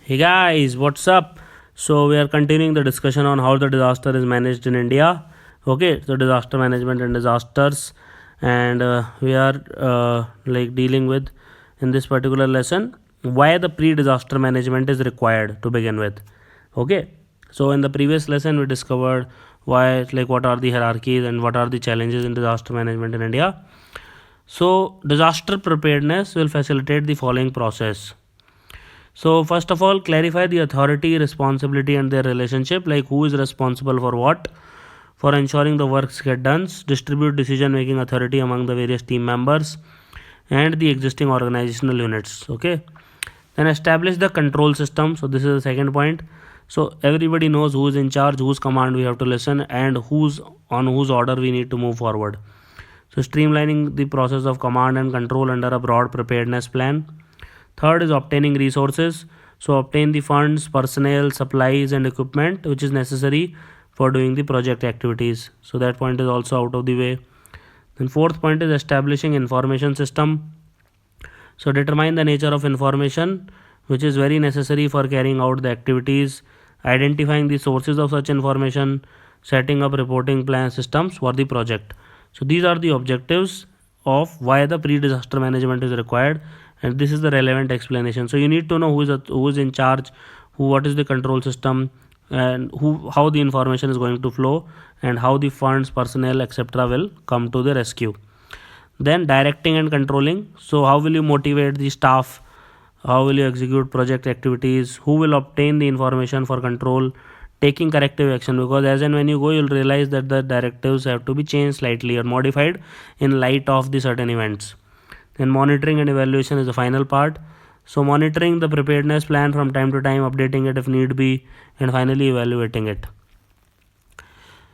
Hey guys, what's up? So we are continuing the discussion on how the disaster is managed in India. Okay, so disaster management and disasters, and we are dealing with in this particular lesson why the pre-disaster management is required to begin with. Okay, so in the previous lesson we discovered why, what are the hierarchies and what are the challenges in disaster management in India. So disaster preparedness will facilitate the following process. So first of all, clarify the authority, responsibility and their relationship, like who is responsible for what, for ensuring the works get done, distribute decision making authority among the various team members and the existing organizational units. Okay. Then establish the control system. So this is the second point. So everybody knows who is in charge, whose command we have to listen, and whose order we need to move forward. So streamlining the process of command and control under a broad preparedness plan. Third is obtaining resources. So obtain the funds, personnel, supplies and equipment which is necessary for doing the project activities. So that point is also out of the way. Then fourth point is establishing information system. So determine the nature of information which is very necessary for carrying out the activities, identifying the sources of such information, setting up reporting plan systems for the project. So these are the objectives of why the pre-disaster management is required, and this is the relevant explanation. So you need to know who is in charge, what is the control system, and how the information is going to flow, and how the funds, personnel etc. will come to the rescue. Then directing and controlling. So how will you motivate the staff, how will you execute project activities, who will obtain the information for control, taking corrective action, because as and when you go you'll realize that the directives have to be changed slightly or modified in light of the certain events. Then monitoring and evaluation is the final part. So monitoring the preparedness plan from time to time, updating it if need be, and finally evaluating it.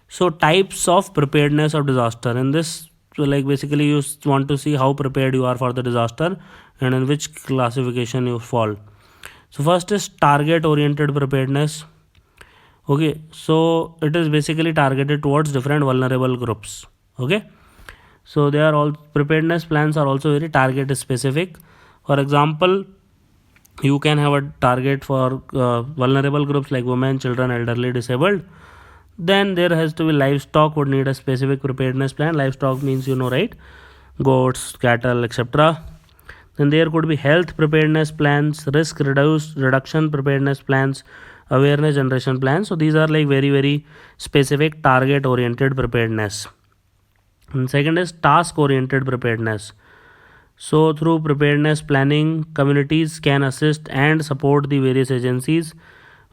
So types of preparedness of disaster. In this, basically you want to see how prepared you are for the disaster and in which classification you fall. So first is target oriented preparedness. Okay, so it is basically targeted towards different vulnerable groups. Okay, so they are all preparedness plans are also very target specific. For example, you can have a target for vulnerable groups like women, children, elderly, disabled. Then there has to be livestock would need a specific preparedness plan. Livestock means right, goats, cattle, etc. Then there could be health preparedness plans, risk reduction preparedness plans, awareness generation plans. So these are very specific target oriented preparedness. And second is task oriented preparedness. So through preparedness planning, communities can assist and support the various agencies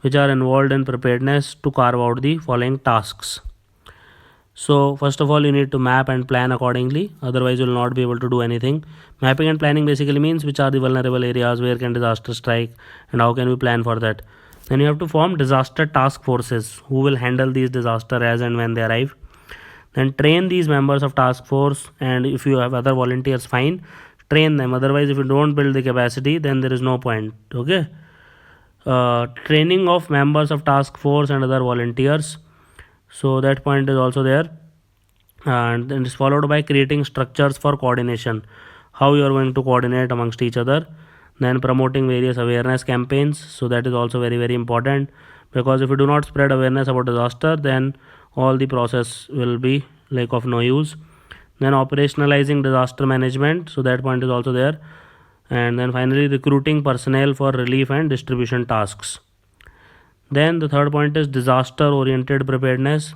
which are involved in preparedness to carve out the following tasks. So first of all, you need to map and plan accordingly, otherwise you will not be able to do anything. Mapping and planning basically means which are the vulnerable areas, where can disaster strike, and how can we plan for that. Then you have to form disaster task forces who will handle these disasters as and when they arrive. Then train these members of task force, and if you have other volunteers, fine, train them. Otherwise, if you don't build the capacity, then there is no point. Okay. Training of members of task force and other volunteers. So that point is also there, and then it's followed by creating structures for coordination, how you are going to coordinate amongst each other. Then promoting various awareness campaigns. So that is also very important, because if you do not spread awareness about disaster, then all the process will be of no use. Then operationalizing disaster management. So that point is also there. And then finally recruiting personnel for relief and distribution tasks. Then the third point is disaster oriented preparedness.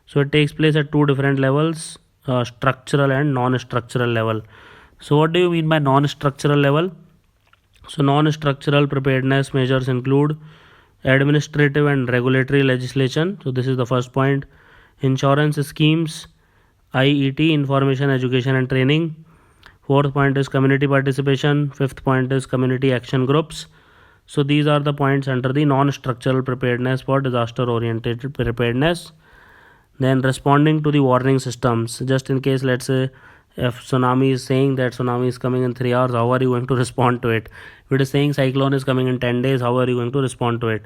So it takes place at two different levels, structural and non-structural level. So what do you mean by non-structural level? So non-structural preparedness measures include administrative and regulatory legislation. So this is the first point. Insurance schemes, IET, information, education and training. Fourth point is community participation. Fifth point is community action groups. So these are the points under the non-structural preparedness for disaster oriented preparedness. Then responding to the warning systems, just in case, let's say if tsunami is saying that tsunami is coming in 3 hours, how are you going to respond to it? If it is saying cyclone is coming in 10 days, how are you going to respond to it?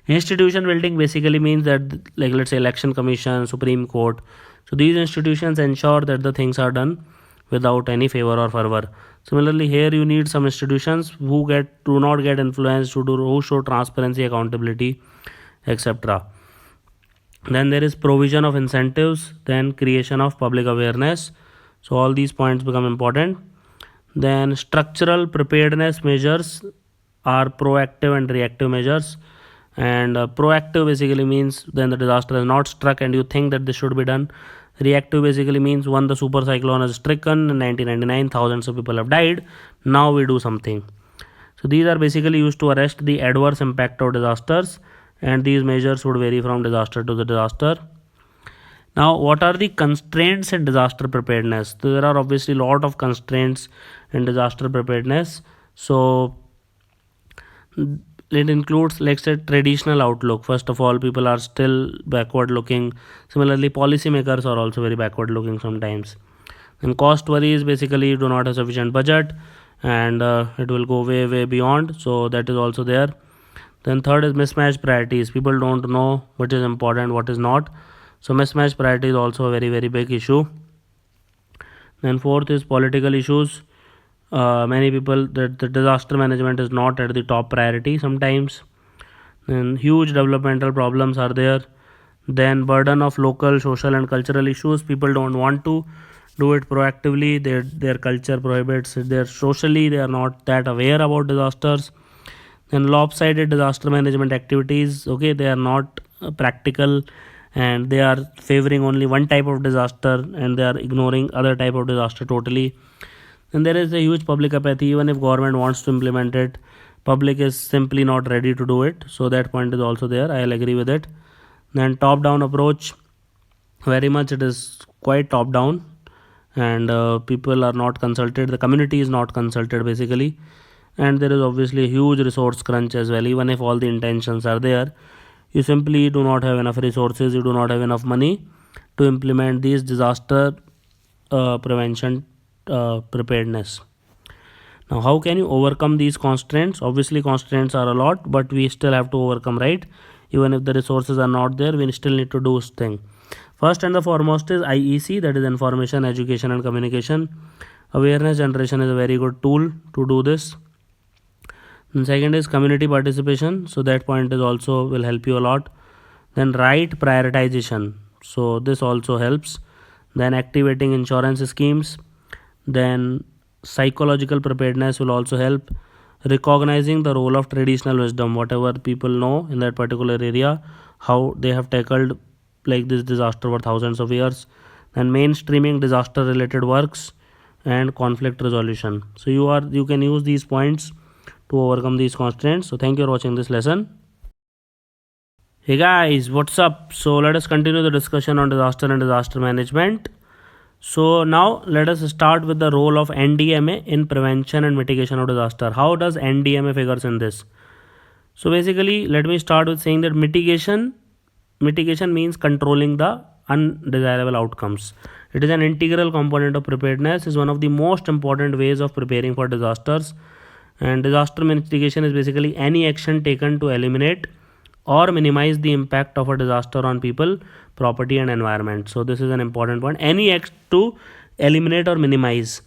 Institution building basically means that, let's say election commission, Supreme Court. So these institutions ensure that the things are done without any favor or fervor. Similarly, here you need some institutions who do not get influenced, who show transparency, accountability, etc. Then there is provision of incentives, then creation of public awareness. So all these points become important. Then structural preparedness measures are proactive and reactive measures. And proactive basically means then the disaster has not struck and you think that this should be done. Reactive basically means when the super cyclone has stricken in 1999, thousands of people have died. Now we do something. So these are basically used to arrest the adverse impact of disasters, and these measures would vary from disaster to the disaster. Now, what are the constraints in disaster preparedness? There are obviously a lot of constraints in disaster preparedness. So it includes, let's say, traditional outlook. First of all, people are still backward looking. Similarly, policymakers are also very backward looking sometimes. And cost worries, basically you do not have sufficient budget, and it will go way beyond, so that is also there. Then third is mismatched priorities. People don't know what is important, what is not. So mismatched priority is also a very big issue. Then fourth is political issues. Many people that the disaster management is not at the top priority sometimes. Then huge developmental problems are there. Then burden of local, social and cultural issues. People don't want to do it proactively. Their culture prohibits it. They are not that aware about disasters. Then lopsided disaster management activities. Okay, they are not practical, and they are favoring only one type of disaster and they are ignoring other type of disaster totally. Then there is a huge public apathy. Even if government wants to implement it, public is simply not ready to do it. So that point is also there. I'll agree with it. Then top down approach, very much it is quite top down, and people are not consulted, the community is not consulted basically. And there is obviously a huge resource crunch as well. Even if all the intentions are there, you simply do not have enough resources, you do not have enough money to implement these disaster prevention preparedness. Now, how can you overcome these constraints? Obviously constraints are a lot, but we still have to overcome, right? Even if the resources are not there, we still need to do this thing. First and the foremost is IEC, that is information, education and communication. Awareness generation is a very good tool to do this. And second is community participation. So that point is also will help you a lot. Then right prioritization. So this also helps. Then activating insurance schemes. Then psychological preparedness will also help. Recognizing the role of traditional wisdom, whatever people know in that particular area, how they have tackled like this disaster for thousands of years. And mainstreaming disaster related works and conflict resolution. So you can use these points to overcome these constraints. So thank you for watching this lesson. Hey guys, what's up? So let us continue the discussion on disaster and disaster management. So now let us start with the role of NDMA in prevention and mitigation of disaster. How does NDMA figures in this? So basically, let me start with saying that mitigation means controlling the undesirable outcomes. It is an integral component of preparedness, is one of the most important ways of preparing for disasters. And disaster mitigation is basically any action taken to eliminate or minimize the impact of a disaster on people, property and environment. So this is an important point. Any act to eliminate or minimize.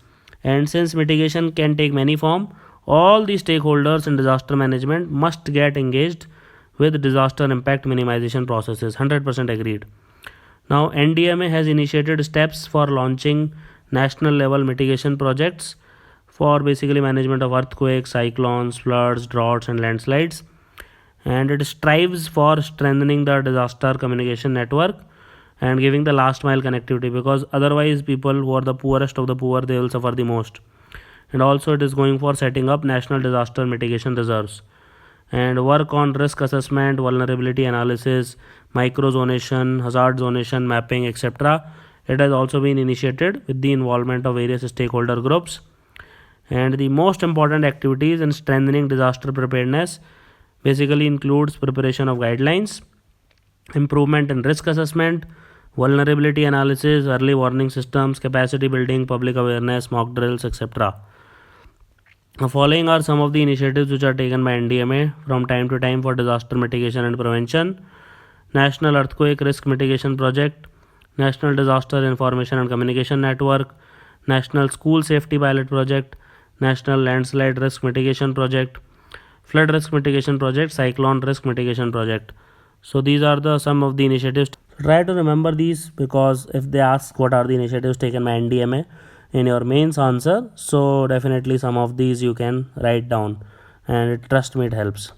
And since mitigation can take many forms, all the stakeholders in disaster management must get engaged with disaster impact minimization processes. 100% agreed. Now NDMA has initiated steps for launching national level mitigation projects for basically management of earthquakes, cyclones, floods, droughts and landslides. And it strives for strengthening the disaster communication network and giving the last mile connectivity, because otherwise people who are the poorest of the poor, they will suffer the most. And also it is going for setting up national disaster mitigation reserves and work on risk assessment, vulnerability analysis, microzonation, hazard zonation, mapping, etc. It has also been initiated with the involvement of various stakeholder groups. And the most important activities in strengthening disaster preparedness basically includes preparation of guidelines, improvement in risk assessment, vulnerability analysis, early warning systems, capacity building, public awareness, mock drills, etc. The following are some of the initiatives which are taken by NDMA from time to time for disaster mitigation and prevention. National Earthquake Risk Mitigation Project, National Disaster Information and Communication Network, National School Safety Pilot Project, National Landslide Risk Mitigation Project, Flood Risk Mitigation Project, Cyclone Risk Mitigation Project. So these are the some of the initiatives. Try to remember these, because if they ask what are the initiatives taken by NDMA in your mains answer, so definitely some of these you can write down, and trust me, it helps.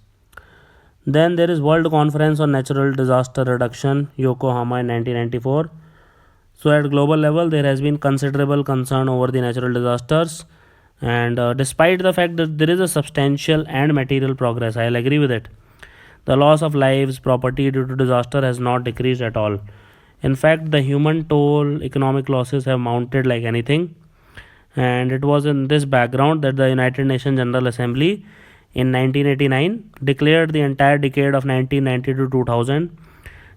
Then there is World Conference on Natural Disaster Reduction, Yokohama in 1994. So at global level, there has been considerable concern over the natural disasters, and despite the fact that there is a substantial and material progress, I'll agree with it. The loss of lives, property due to disaster has not decreased at all. In fact, the human toll, economic losses have mounted like anything. And it was in this background that the United Nations General Assembly in 1989 declared the entire decade of 1990 to 2000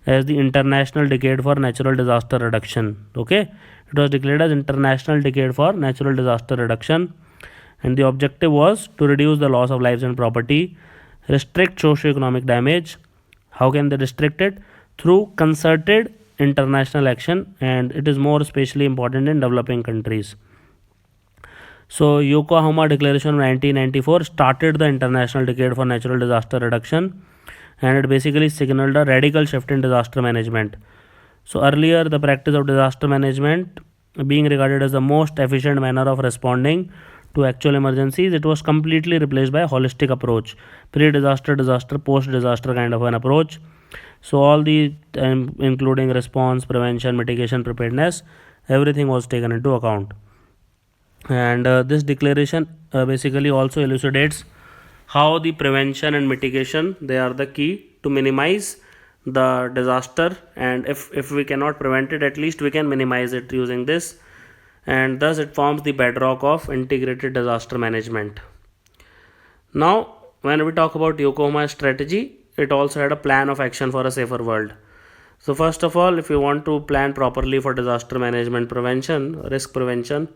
as the International Decade for Natural Disaster Reduction. Okay, it was declared as International Decade for Natural Disaster Reduction, and the objective was to reduce the loss of lives and property, restrict socio-economic damage. How can they restrict it? Through concerted international action, and it is more especially important in developing countries. So Yokohama Declaration of 1994 started the International Decade for Natural Disaster Reduction, and it basically signaled a radical shift in disaster management. So earlier, the practice of disaster management being regarded as the most efficient manner of responding to actual emergencies, it was completely replaced by a holistic approach, pre-disaster, disaster, post-disaster kind of an approach. So all the including response, prevention, mitigation, preparedness, everything was taken into account. And this declaration basically also elucidates how the prevention and mitigation, they are the key to minimize the disaster, and if we cannot prevent it, at least we can minimize it using this, and thus it forms the bedrock of integrated disaster management. Now when we talk about Yokohama strategy, it also had a plan of action for a safer world. So first of all, if you want to plan properly for disaster management, prevention, risk prevention,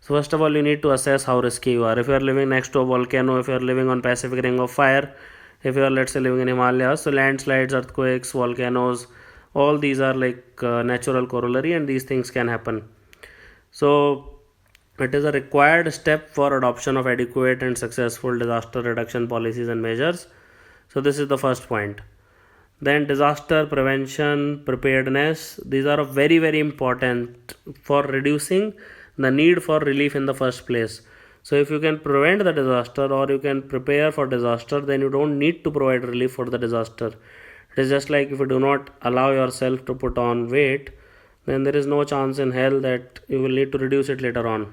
so first of all, you need to assess how risky you are. If you are living next to a volcano, if you are living on Pacific Ring of Fire, if you are, let's say, living in Himalayas, so landslides, earthquakes, volcanoes, all these are like natural corollary, and these things can happen. So it is a required step for adoption of adequate and successful disaster reduction policies and measures. So this is the first point. Then disaster prevention, preparedness, these are very, very important for reducing the need for relief in the first place. So if you can prevent the disaster, or you can prepare for disaster, then you don't need to provide relief for the disaster. It is just like if you do not allow yourself to put on weight, then there is no chance in hell that you will need to reduce it later on.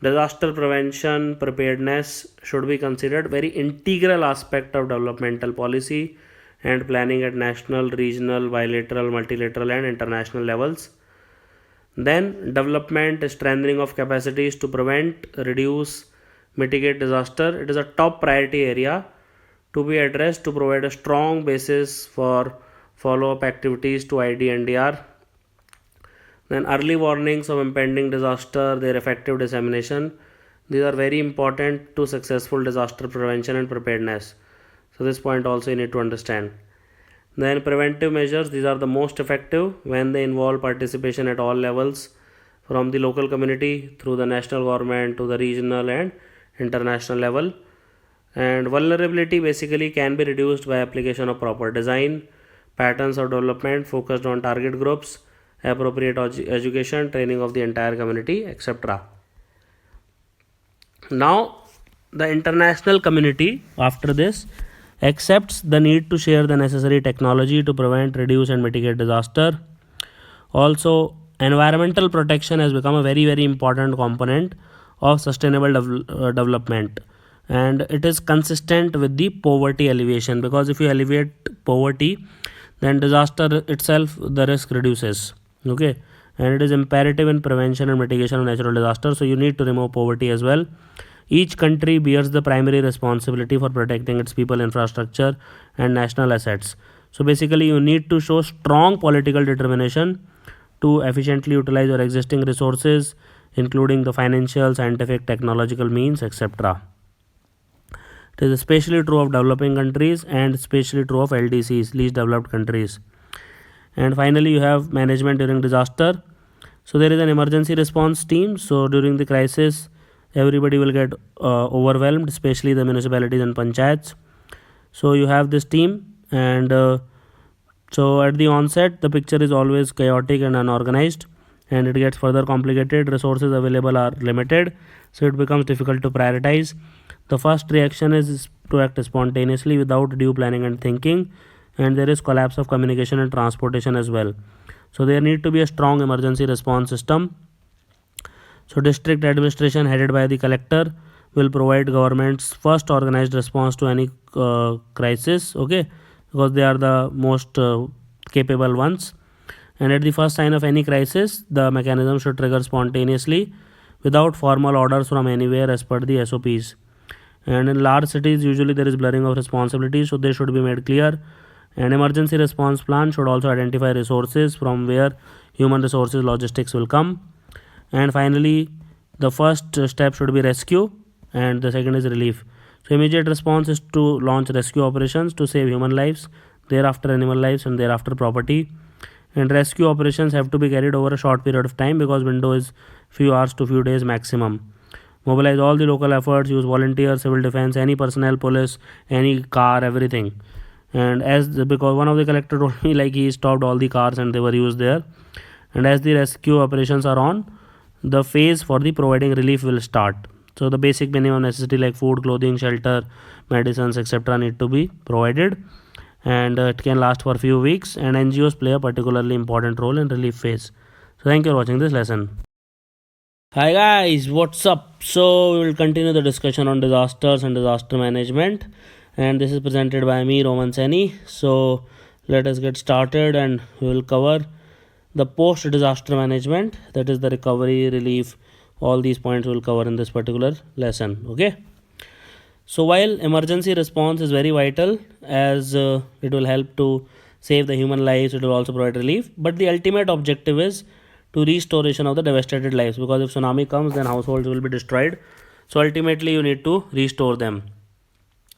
Disaster prevention, preparedness should be considered very integral aspect of developmental policy and planning at national, regional, bilateral, multilateral and international levels. Then development, strengthening of capacities to prevent, reduce, mitigate disaster. It is a top priority area to be addressed to provide a strong basis for follow-up activities to IDNDR. Then early warnings of impending disaster, their effective dissemination. These are very important to successful disaster prevention and preparedness. So this point also you need to understand. Then preventive measures, these are the most effective when they involve participation at all levels, from the local community through the national government to the regional and international level. And vulnerability basically can be reduced by application of proper design, patterns of development focused on target groups, appropriate education, training of the entire community, etc. Now the international community after this accepts the need to share the necessary technology to prevent, reduce and mitigate disaster. Also, environmental protection has become a very, very important component of sustainable development, and it is consistent with the poverty alleviation, because if you alleviate poverty, then disaster itself, the risk reduces. Okay, and it is imperative in prevention and mitigation of natural disasters, so you need to remove poverty as well. Each country bears the primary responsibility for protecting its people, infrastructure and national assets. So basically you need to show strong political determination to efficiently utilize your existing resources, including the financial, scientific, technological means, etc. It is especially true of developing countries and especially true of LDCs, least developed countries. And finally you have management during disaster. So there is an emergency response team. So during the crisis, everybody will get overwhelmed, especially the municipalities and panchayats. So you have this team, and so at the onset the picture is always chaotic and unorganized, and it gets further complicated. Resources available are limited, so it becomes difficult to prioritize. The first reaction is to act spontaneously without due planning and thinking, and there is collapse of communication and transportation as well. So there need to be a strong emergency response system. So district administration headed by the collector will provide government's first organized response to any crisis, okay, because they are the most capable ones. And at the first sign of any crisis, the mechanism should trigger spontaneously without formal orders from anywhere as per the SOPs. And in large cities, usually there is blurring of responsibilities, so they should be made clear. An emergency response plan should also identify resources from where human resources logistics will come. And finally, the first step should be rescue, and the second is relief. So immediate response is to launch rescue operations to save human lives, thereafter animal lives, and thereafter property. And rescue operations have to be carried over a short period of time, because window is few hours to few days maximum. Mobilize all the local efforts, use volunteers, civil defense, any personnel, police, any car, everything. And because one of the collector told me like he stopped all the cars and they were used there. And as the rescue operations are on, the phase for the providing relief will start. So the basic minimum necessity like food, clothing, shelter, medicines, etc. need to be provided, and it can last for a few weeks, and NGOs play a particularly important role in relief phase. So thank you for watching this lesson. Hi guys, what's up? So we will continue the discussion on disasters and disaster management, and this is presented by me, Saini. So let us get started, and we will cover the post disaster management, that is the recovery, relief. All these points we will cover in this particular lesson. Okay, so while emergency response is very vital, as it will help to save the human lives, it will also provide relief, but the ultimate objective is to restoration of the devastated lives, because if tsunami comes, then households will be destroyed. So ultimately you need to restore them.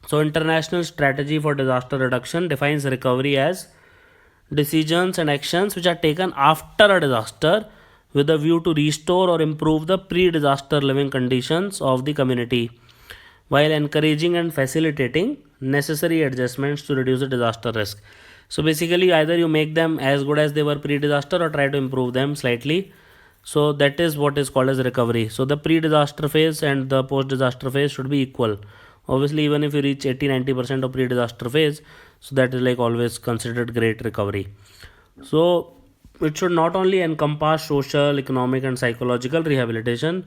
So international strategy for disaster reduction defines recovery as decisions and actions which are taken after a disaster with a view to restore or improve the pre-disaster living conditions of the community, while encouraging and facilitating necessary adjustments to reduce the disaster risk. So basically either you make them as good as they were pre-disaster or try to improve them slightly. So that is what is called as recovery. So the pre-disaster phase and the post-disaster phase should be equal. Obviously, even if you reach 80-90% of pre-disaster phase, so that is like always considered great recovery. So it should not only encompass social, economic and psychological rehabilitation,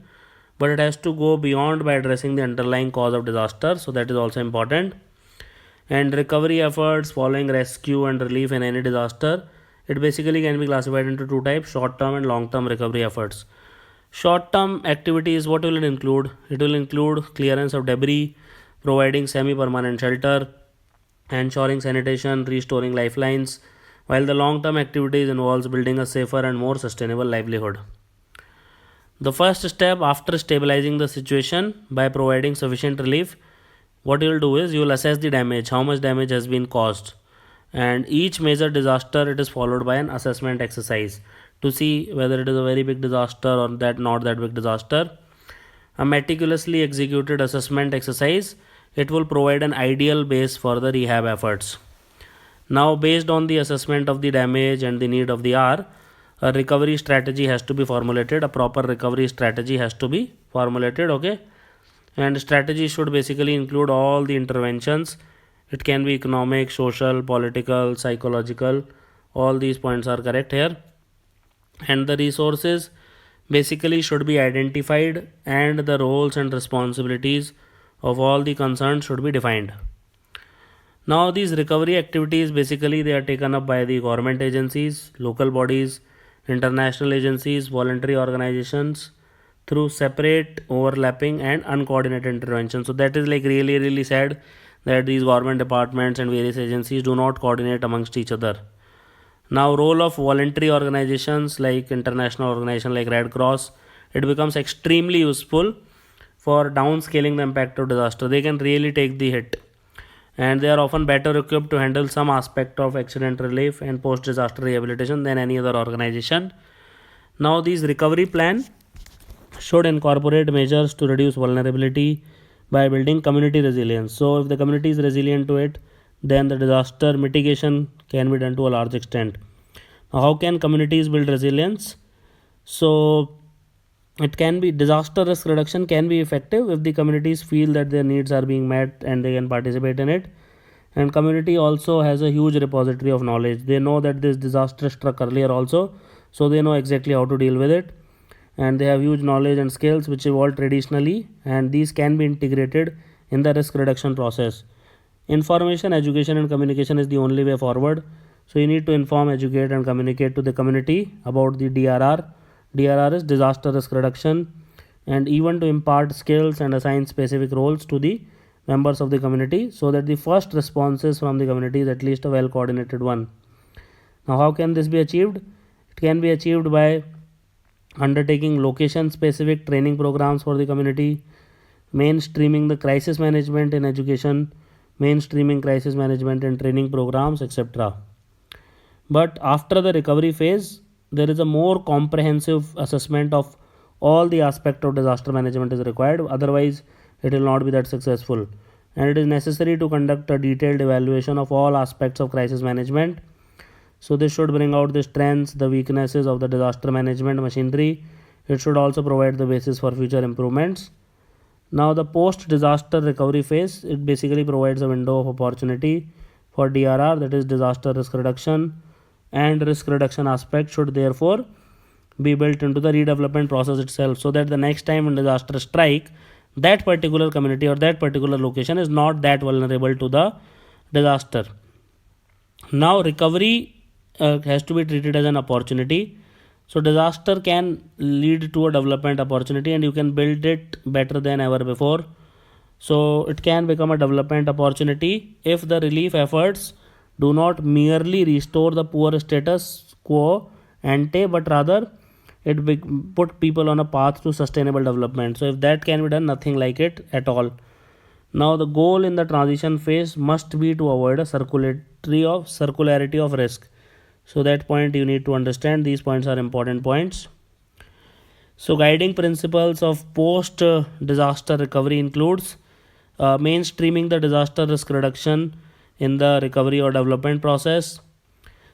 but it has to go beyond by addressing the underlying cause of disaster. So that is also important. And recovery efforts following rescue and relief in any disaster, it basically can be classified into two types: short-term and long-term recovery efforts. Short-term activities, what will it include? It will include clearance of debris, providing semi-permanent shelter, ensuring sanitation, restoring lifelines, while the long-term activities involves building a safer and more sustainable livelihood. The first step after stabilizing the situation by providing sufficient relief, what you will do is you will assess the damage, how much damage has been caused, and each major disaster it is followed by an assessment exercise to see whether it is a very big disaster or that not that big disaster. A meticulously executed assessment exercise, it will provide an ideal base for the rehab efforts. Now based on the assessment of the damage and the need of the hour, a recovery strategy has to be formulated. A proper recovery strategy has to be formulated. Okay, and strategy should basically include all the interventions. It can be economic, social, political, psychological. All these points are correct here. And the resources basically should be identified, and the roles and responsibilities of all the concerned should be defined. Now these recovery activities basically they are taken up by the government agencies, local bodies, international agencies, voluntary organizations through separate, overlapping and uncoordinated intervention. So that is like really sad that these government departments and various agencies do not coordinate amongst each other. Now role of voluntary organizations like international organization like Red Cross, it becomes extremely useful for downscaling the impact of disaster. They can really take the hit, and they are often better equipped to handle some aspect of accident relief and post disaster rehabilitation than any other organization. Now these recovery plan should incorporate measures to reduce vulnerability by building community resilience. So if the community is resilient to it, then the disaster mitigation can be done to a large extent. Now, how can communities build resilience? So it can be, disaster risk reduction can be effective if the communities feel that their needs are being met and they can participate in it. And community also has a huge repository of knowledge. They know that this disaster struck earlier also, so they know exactly how to deal with it, and they have huge knowledge and skills which evolved traditionally, and these can be integrated in the risk reduction process. Information, education and communication is the only way forward. So you need to inform, educate and communicate to the community about the DRR. DRR is disaster risk reduction, and even to impart skills and assign specific roles to the members of the community, so that the first responses from the community is at least a well coordinated one. Now, how can this be achieved? It can be achieved by undertaking location specific training programs for the community, mainstreaming the crisis management in education, mainstreaming crisis management and training programs, etc. But after the recovery phase, there is a more comprehensive assessment of all the aspect of disaster management is required, otherwise it will not be that successful. And it is necessary to conduct a detailed evaluation of all aspects of crisis management. So this should bring out the strengths, the weaknesses of the disaster management machinery. It should also provide the basis for future improvements. Now the post disaster recovery phase, it basically provides a window of opportunity for DRR, that is disaster risk reduction, and risk reduction aspect should therefore be built into the redevelopment process itself, so that the next time when disaster strike, that particular community or that particular location is not that vulnerable to the disaster. Now recovery has to be treated as an opportunity. So disaster can lead to a development opportunity, and you can build it better than ever before. So it can become a development opportunity if the relief efforts do not merely restore the poor status quo ante, but rather it put people on a path to sustainable development. So if that can be done, nothing like it at all. Now the goal in the transition phase must be to avoid a circularity of risk. So that point you need to understand. These points are important points. So guiding principles of post disaster recovery includes mainstreaming the disaster risk reduction in the recovery or development process.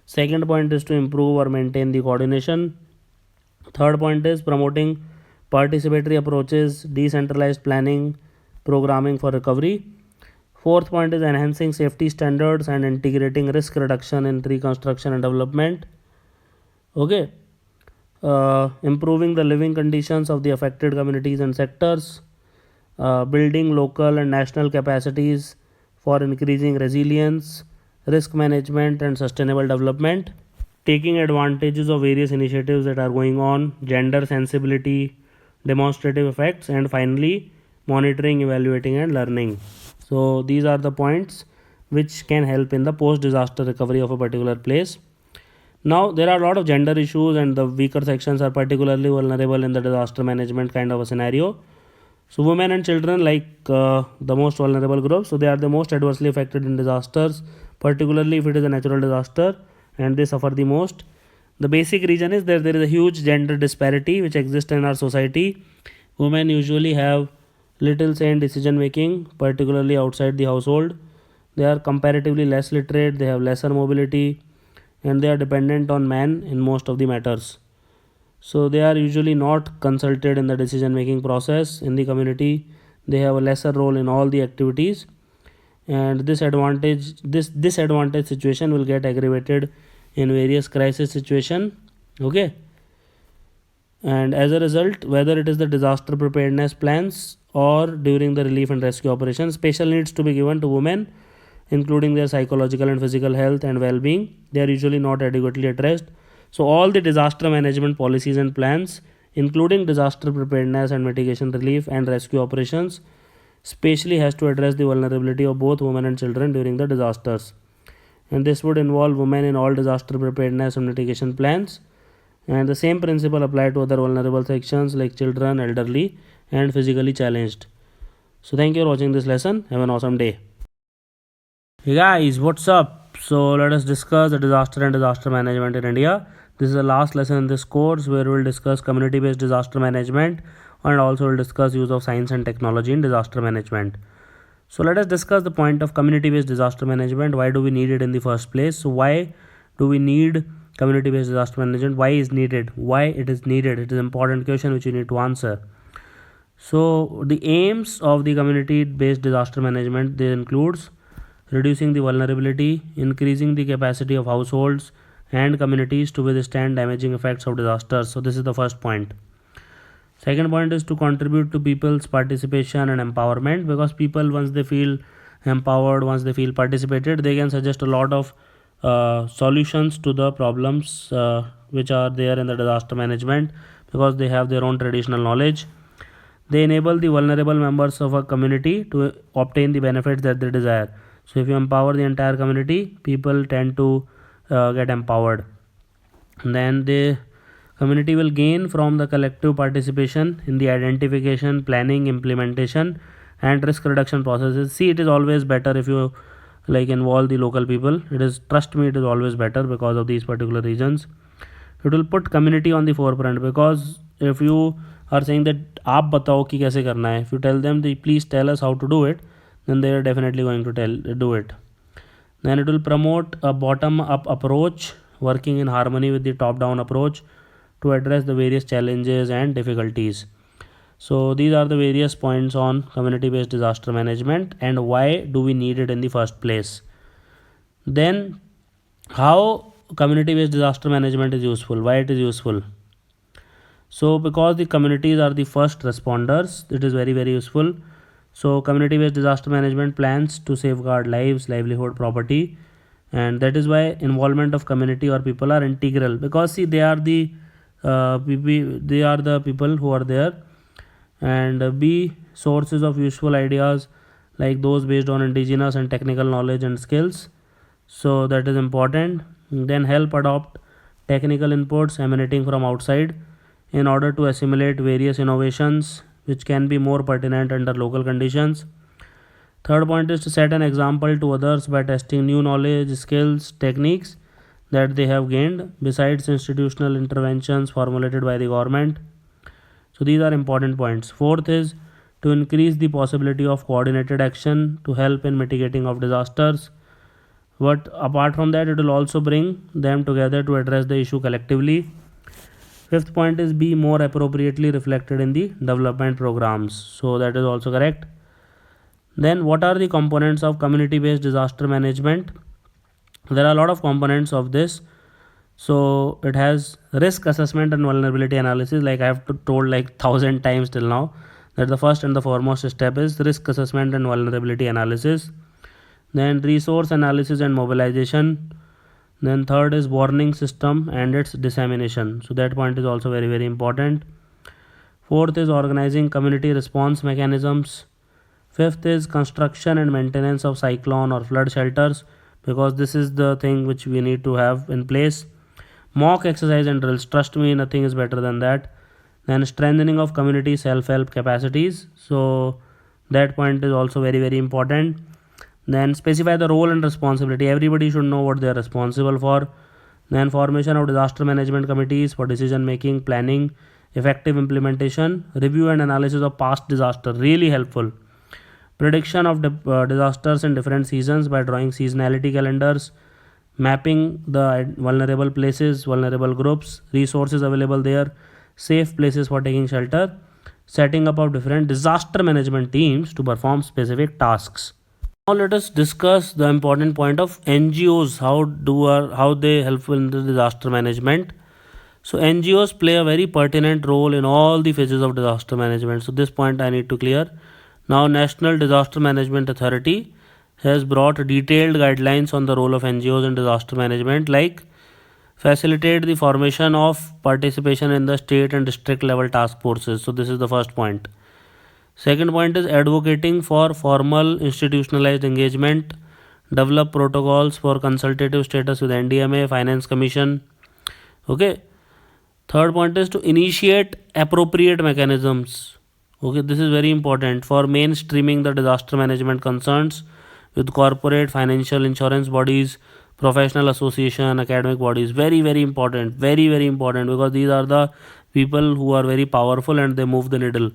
Second point is to improve or maintain the coordination. Third point is promoting participatory approaches, decentralized planning, programming for recovery. Fourth point is enhancing safety standards and integrating risk reduction in reconstruction and development. Okay. Improving the living conditions of the affected communities and sectors. Building local and national capacities for increasing resilience, risk management and sustainable development. Taking advantages of various initiatives that are going on, gender sensibility, demonstrative effects, and finally monitoring, evaluating and learning. So these are the points which can help in the post disaster recovery of a particular place. Now there are a lot of gender issues, and the weaker sections are particularly vulnerable in the disaster management kind of a scenario. So women and children, like the most vulnerable group, so they are the most adversely affected in disasters, particularly if it is a natural disaster, and they suffer the most. The basic reason is that there is a huge gender disparity which exists in our society. Women usually have little say in decision making, particularly outside the household. They are comparatively less literate, they have lesser mobility, and they are dependent on men in most of the matters. So they are usually not consulted in the decision making process in the community. They have a lesser role in all the activities, and this disadvantage situation will get aggravated in various crisis situation. Okay. And as a result, whether it is the disaster preparedness plans or during the relief and rescue operations, special needs to be given to women, including their psychological and physical health and well-being. They are usually not adequately addressed. So all the disaster management policies and plans, including disaster preparedness and mitigation, relief and rescue operations, specially has to address the vulnerability of both women and children during the disasters. And this would involve women in all disaster preparedness and mitigation plans. And the same principle apply to other vulnerable sections like children, elderly and physically challenged. So thank you for watching this lesson. Have an awesome day. Hey guys, what's up? So let us discuss the disaster and disaster management in India. This is the last lesson in this course where we will discuss community based disaster management and also we'll discuss use of science and technology in disaster management. So let us discuss the point of community-based disaster management. Why do we need it in the first place? So why do we need community-based disaster management? Why is needed? Why it is needed? It is an important question which you need to answer. So the aims of the community-based disaster management, they includes reducing the vulnerability, increasing the capacity of households and communities to withstand damaging effects of disasters. So this is the first point. Second point is to contribute to people's participation and empowerment, because people, once they feel empowered, once they feel participated, they can suggest a lot of solutions to the problems which are there in the disaster management, because they have their own traditional knowledge. They enable the vulnerable members of a community to obtain the benefits that they desire. So if you empower the entire community, people tend to get empowered. And then the community will gain from the collective participation in the identification, planning, implementation and risk reduction processes. See, it is always better if you involve the local people. It is, trust me, it is always better because of these particular reasons. It will put community on the forefront, because if you are saying that आप बताओ कि कैसे करना है, if you tell them that please tell us how to do it, then they are definitely going to do it. Then it will promote a bottom up approach, working in harmony with the top down approach to address the various challenges and difficulties. So these are the various points on community based disaster management and why do we need it in the first place. Then how community based disaster management is useful, why it is useful. So because the communities are the first responders, it is very useful. So community based disaster management plans to safeguard lives, livelihood, property, and that is why involvement of community or people are integral, because see, they are the people who are there, and be sources of useful ideas like those based on indigenous and technical knowledge and skills. So that is important. Then help adopt technical inputs emanating from outside in order to assimilate various innovations which can be more pertinent under local conditions. Third point is to set an example to others by testing new knowledge, skills, techniques that they have gained besides institutional interventions formulated by the government. So these are important points. Fourth is to increase the possibility of coordinated action to help in mitigating of disasters. But apart from that, it will also bring them together to address the issue collectively. Fifth point is be more appropriately reflected in the development programs. So that is also correct. Then what are the components of community based disaster management? There are a lot of components of this. So it has risk assessment and vulnerability analysis, like I have told 1,000 times till now, that the first and the foremost step is risk assessment and vulnerability analysis. Then resource analysis and mobilization. Then third is warning system and its dissemination. So that point is also very important. Fourth is organizing community response mechanisms. Fifth is construction and maintenance of cyclone or flood shelters, because this is the thing which we need to have in place. Mock exercise and drills, trust me, nothing is better than that. Then strengthening of community self-help capacities. So that point is also very important. Then specify the role and responsibility. Everybody should know what they are responsible for. Then formation of disaster management committees for decision making, planning, effective implementation, review and analysis of past disaster, really helpful. Prediction of disasters in different seasons by drawing seasonality calendars, mapping the vulnerable places, vulnerable groups, resources available there, safe places for taking shelter, setting up of different disaster management teams to perform specific tasks. Now let us discuss the important point of NGOs, how they help in the disaster management. So NGOs play a very pertinent role in all the phases of disaster management. So this point I need to clear. Now National Disaster Management Authority has brought detailed guidelines on the role of NGOs in disaster management, like facilitate the formation of participation in the state and district level task forces. So this is the first point. Second point is advocating for formal institutionalized engagement, develop protocols for consultative status with NDMA, Finance Commission. Okay. Third point is to initiate appropriate mechanisms. Okay, this is very important for mainstreaming the disaster management concerns with corporate, financial, insurance bodies, professional association, academic bodies. Very important, very important, because these are the people who are very powerful and they move the needle.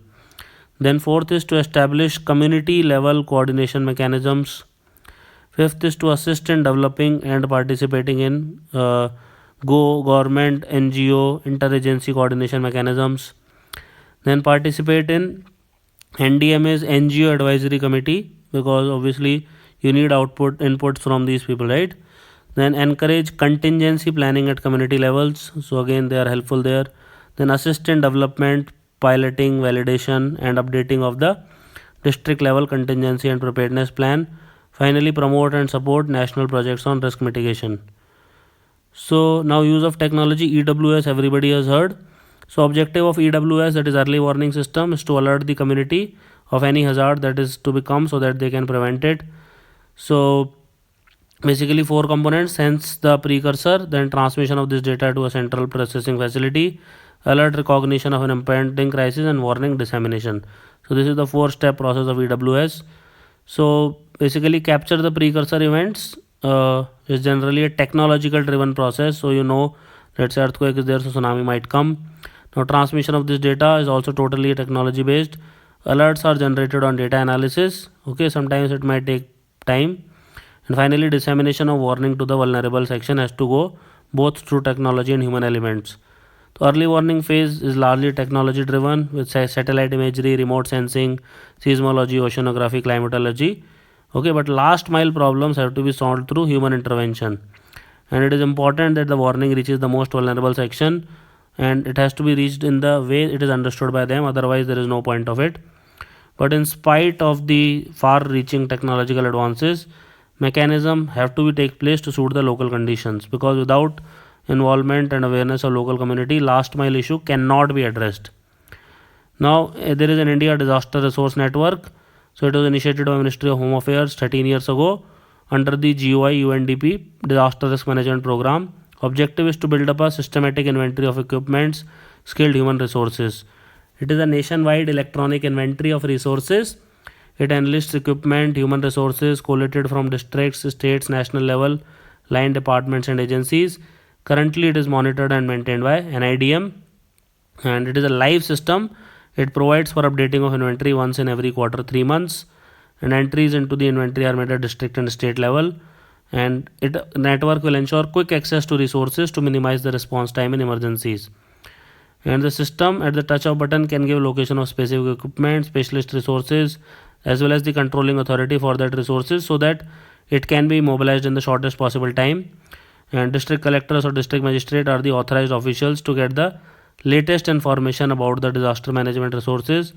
Then fourth is to establish community level coordination mechanisms. Fifth is to assist in developing and participating in government, NGO, interagency coordination mechanisms. Then participate in NDMA's NGO advisory committee, because obviously you need inputs from these people, right? Then encourage contingency planning at community levels, so again they are helpful there. Then assist in development, piloting, validation and updating of the district level contingency and preparedness plan. Finally, promote and support national projects on risk mitigation. So now use of technology, EWS, everybody has heard. So objective of EWS, that is early warning system, is to alert the community of any hazard that is to become, so that they can prevent it. So basically 4 components: sense the precursor, then transmission of this data to a central processing facility, alert recognition of an impending crisis, and warning dissemination. So this is the 4-step process of EWS. So basically capture the precursor events is generally a technological driven process. So let's say earthquake is there, so tsunami might come. Now transmission of this data is also totally technology based. Alerts are generated on data analysis. Okay, sometimes it might take time. And finally, dissemination of warning to the vulnerable section has to go both through technology and human elements. The early warning phase is largely technology driven, with satellite imagery, remote sensing, seismology, oceanography, climatology. Okay, but last mile problems have to be solved through human intervention. And it is important that the warning reaches the most vulnerable section, and it has to be reached in the way it is understood by them, otherwise there is no point of it. But in spite of the far reaching technological advances, mechanism have to be take place to suit the local conditions, because without involvement and awareness of local community, last mile issue cannot be addressed. Now there is an India Disaster Resource Network. So it was initiated by Ministry of Home Affairs 13 years ago under the GOI UNDP Disaster Risk Management Program. Objective is to build up a systematic inventory of equipments, skilled human resources. It is a nationwide electronic inventory of resources. It enlists equipment, human resources collated from districts, states, national level, line departments and agencies. Currently it is monitored and maintained by NIDM, and it is a live system. It provides for updating of inventory once in every quarter 3 months, and entries into the inventory are made at district and state level. And network will ensure quick access to resources to minimize the response time in emergencies. And the system at the touch of button can give location of specific equipment, specialist resources, as well as the controlling authority for that resources, so that it can be mobilized in the shortest possible time. And district collectors or district magistrate are the authorized officials to get the latest information about the disaster management resources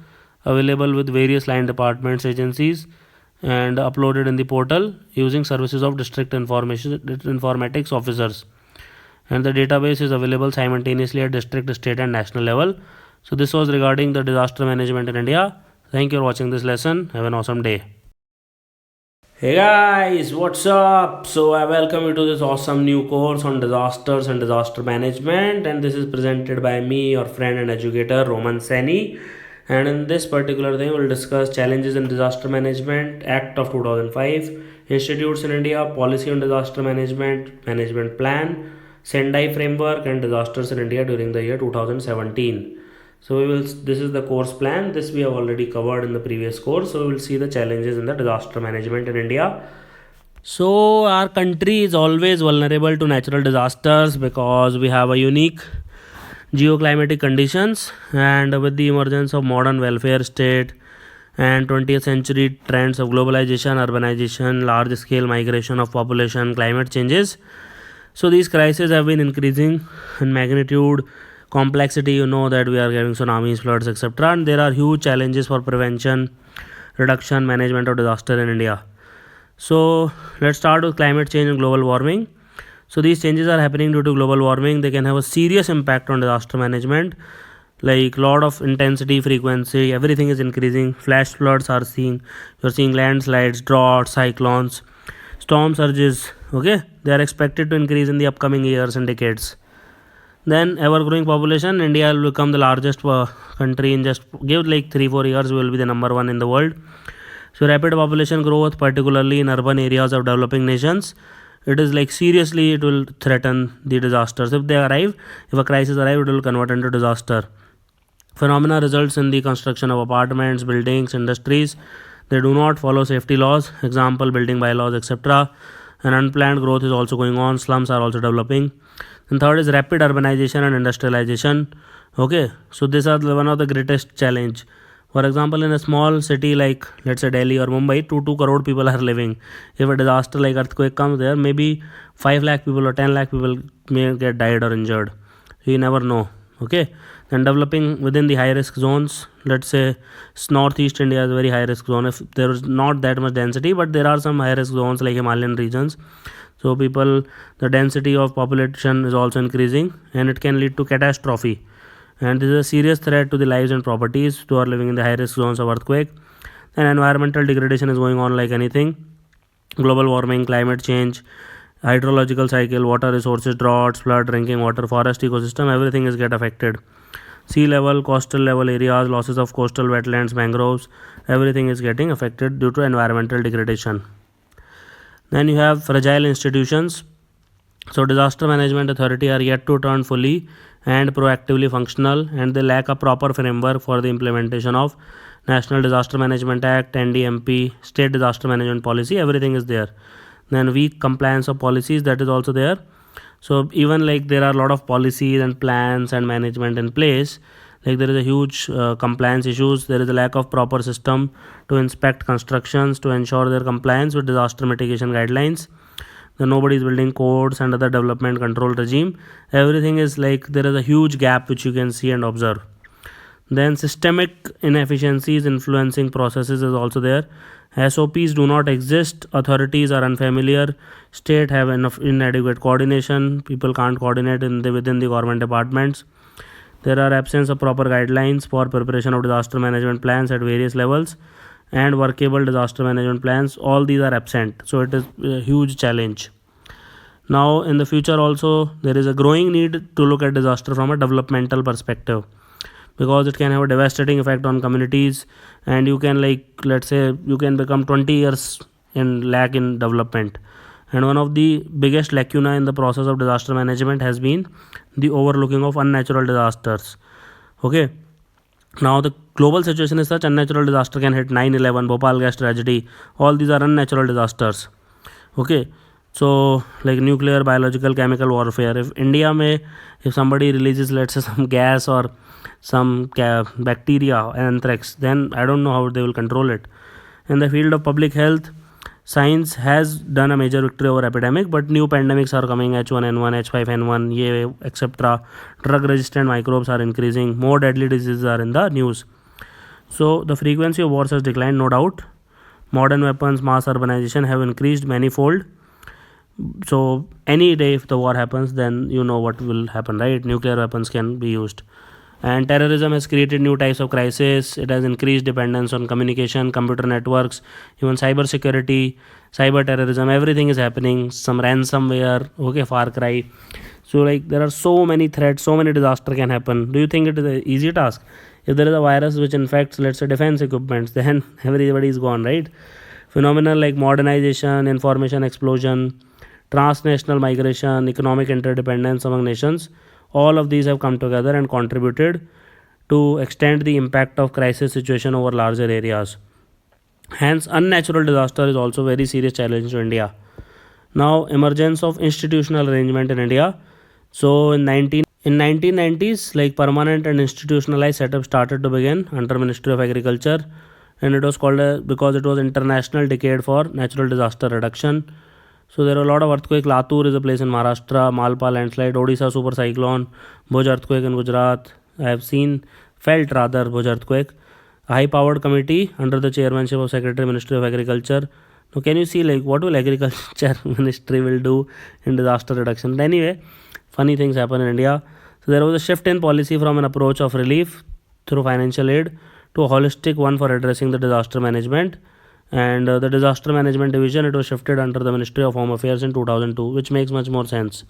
available with various line departments, agencies, and uploaded in the portal using services of district informatics officers. And the database is available simultaneously at district, state and national level. So this was regarding the disaster management in India. Thank you for watching this lesson. Have an awesome day. Hey guys, what's up? So I welcome you to this awesome new course on disasters and disaster management, and this is presented by me, your friend and educator Roman Saini. And in this particular thing, we'll discuss challenges in disaster management, Act of 2005, institutes in India, policy on disaster management, management plan, Sendai framework, and disasters in India during the year 2017. So this is the course plan. This we have already covered in the previous course. So we will see the challenges in the disaster management in India. So our country is always vulnerable to natural disasters because we have a unique geoclimatic conditions, and with the emergence of modern welfare state and 20th century trends of globalization, urbanization, large scale migration of population, climate changes. So these crises have been increasing in magnitude, complexity. That we are getting tsunamis, floods, etc. And there are huge challenges for prevention, reduction, management of disaster in India. So let's start with climate change and global warming. So these changes are happening due to global warming. They can have a serious impact on disaster management, like lot of intensity, frequency, everything is increasing. Flash floods are you're seeing landslides, droughts, cyclones, storm surges. Okay, they are expected to increase in the upcoming years and decades. Then ever-growing population. India will become the largest country in just give like 3-4 years. We will be the number 1 in the world. So rapid population growth, particularly in urban areas of developing nations, it is like seriously it will threaten the disasters. If a crisis arrive, it will convert into disaster. Phenomena results in the construction of apartments, buildings, industries. They do not follow safety laws, example building bylaws, etc. And unplanned growth is also going on. Slums are also developing. And third is rapid urbanization and industrialization. Okay, so these are one of the greatest challenge. For example, in a small city like let's say Delhi or Mumbai, 2 crore people are living. If a disaster like earthquake comes there, maybe 5 lakh people or 10 lakh people may get died or injured. You never know. Okay, then developing within the high risk zones. Let's say northeast India is a very high risk zone. If there is not that much density, but there are some high risk zones like Himalayan regions. So the density of population is also increasing, and it can lead to catastrophe. And this is a serious threat to the lives and properties who are living in the high risk zones of earthquake. And environmental degradation is going on like anything. Global warming, climate change, hydrological cycle, water resources, droughts, flood, drinking water, forest ecosystem, everything is get affected. Sea level, coastal level areas, losses of coastal wetlands, mangroves, everything is getting affected due to environmental degradation. Then you have fragile institutions. So disaster management authority are yet to turn fully and proactively functional, and they lack a proper framework for the implementation of National Disaster Management Act, NDMP, State Disaster Management Policy, everything is there. Then weak compliance of policies, that is also there. So even like there are a lot of policies and plans and management in place, like there is a huge compliance issues. There is a lack of proper system to inspect constructions to ensure their compliance with disaster mitigation guidelines. Then nobody is building codes and other development control regime. Everything is like there is a huge gap which you can see and observe. Then systemic inefficiencies influencing processes is also there. SOPs do not exist. Authorities are unfamiliar. State have inadequate coordination. People can't coordinate within the government departments. There are absence of proper guidelines for preparation of disaster management plans at various levels and workable disaster management plans. All these are absent. So it is a huge challenge. Now in the future also there is a growing need to look at disaster from a developmental perspective, because it can have a devastating effect on communities, and you can like let's say you can become 20 years in lack in development. And one of the biggest lacuna in the process of disaster management has been the overlooking of unnatural disasters. Okay, now the global situation is such, unnatural disaster can hit 9/11, Bhopal gas tragedy, all these are unnatural disasters. Okay, so like nuclear, biological, chemical warfare, if somebody releases let's say some gas or some bacteria, anthrax, then I don't know how they will control it. In the field of public health, science has done a major victory over epidemic, but new pandemics are coming, H1N1, H5N1, etc. Drug resistant microbes are increasing, more deadly diseases are in the news. So the frequency of wars has declined, no doubt. Modern weapons, mass urbanization have increased manifold. So any day if the war happens, then you know what will happen, right? Nuclear weapons can be used. And terrorism has created new types of crisis. It has increased dependence on communication, computer networks, even cyber security, cyber terrorism, everything is happening. Some ransomware, okay, Far Cry. So like there are so many threats, so many disaster can happen. Do you think it is an easy task? If there is a virus which infects let's say defense equipments, then everybody is gone, right? Phenomena like modernization, information explosion, transnational migration, economic interdependence among nations, all of these have come together and contributed to extend the impact of crisis situation over larger areas. Hence, unnatural disaster is also a very serious challenge to India. Now, emergence of institutional arrangement in India. So, in 1990s, like permanent and institutionalized setup started to begin under Ministry of Agriculture, and it was called because it was International Decade for Natural Disaster Reduction. So there are a lot of earthquake. Latur is a place in Maharashtra, Malpa landslide, Odisha super cyclone, Bhuj earthquake in Gujarat. I have felt Bhuj earthquake. A high powered committee under the chairmanship of Secretary Ministry of Agriculture. Now can you see like what will Agriculture Ministry will do in disaster reduction? But anyway, funny things happen in India. So there was a shift in policy from an approach of relief through financial aid to a holistic one for addressing the disaster management. And the disaster management division, it was shifted under the Ministry of Home Affairs in 2002, which makes much more sense.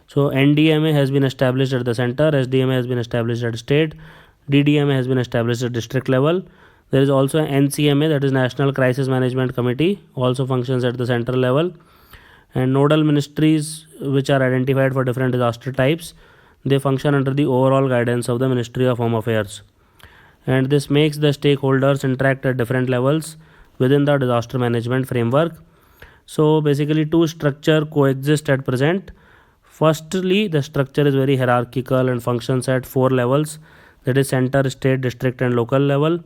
So NDMA has been established at the center, SDMA has been established at state, DDMA has been established at district level. There is also NCMA, that is National Crisis Management Committee, also functions at the central level. And nodal ministries which are identified for different disaster types, they function under the overall guidance of the Ministry of Home Affairs. And this makes the stakeholders interact at different levels within the disaster management framework. So basically two structure coexist at present. Firstly, the structure is very hierarchical and functions at 4 levels, that is center, state, district and local level.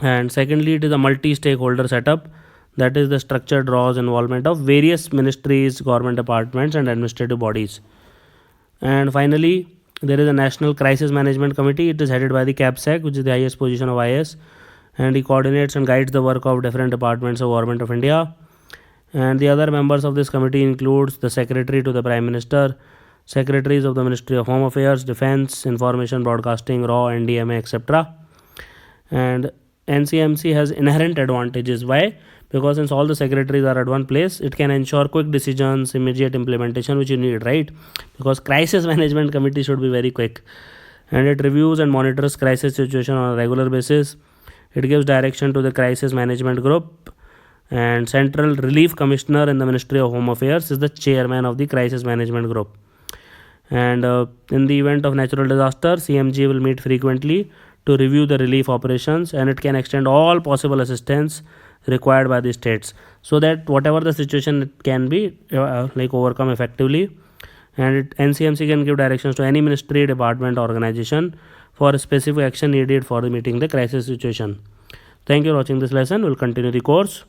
And secondly, it is a multi-stakeholder setup, that is the structure draws involvement of various ministries, government departments and administrative bodies. And finally, there is a National Crisis Management Committee. It is headed by the CAPSAC, which is the highest position of IAS, and he coordinates and guides the work of different departments of Government of India. And the other members of this committee includes the Secretary to the Prime Minister, Secretaries of the Ministry of Home Affairs, Defence, Information Broadcasting, Raw, NDMA, etc. And NCMC has inherent advantages. Why? Because since all the secretaries are at one place, it can ensure quick decisions, immediate implementation, which you need, right? Because crisis management committee should be very quick. And it reviews and monitors crisis situation on a regular basis. It gives direction to the crisis management group. And Central Relief Commissioner in the Ministry of Home Affairs is the chairman of the crisis management group. And in the event of natural disaster, CMG will meet frequently to review the relief operations, and it can extend all possible assistance required by the states, so that whatever the situation it can be overcome effectively. And NCMC can give directions to any ministry, department, organization for specific action needed for meeting the crisis situation. Thank you for watching this lesson. We'll continue the course.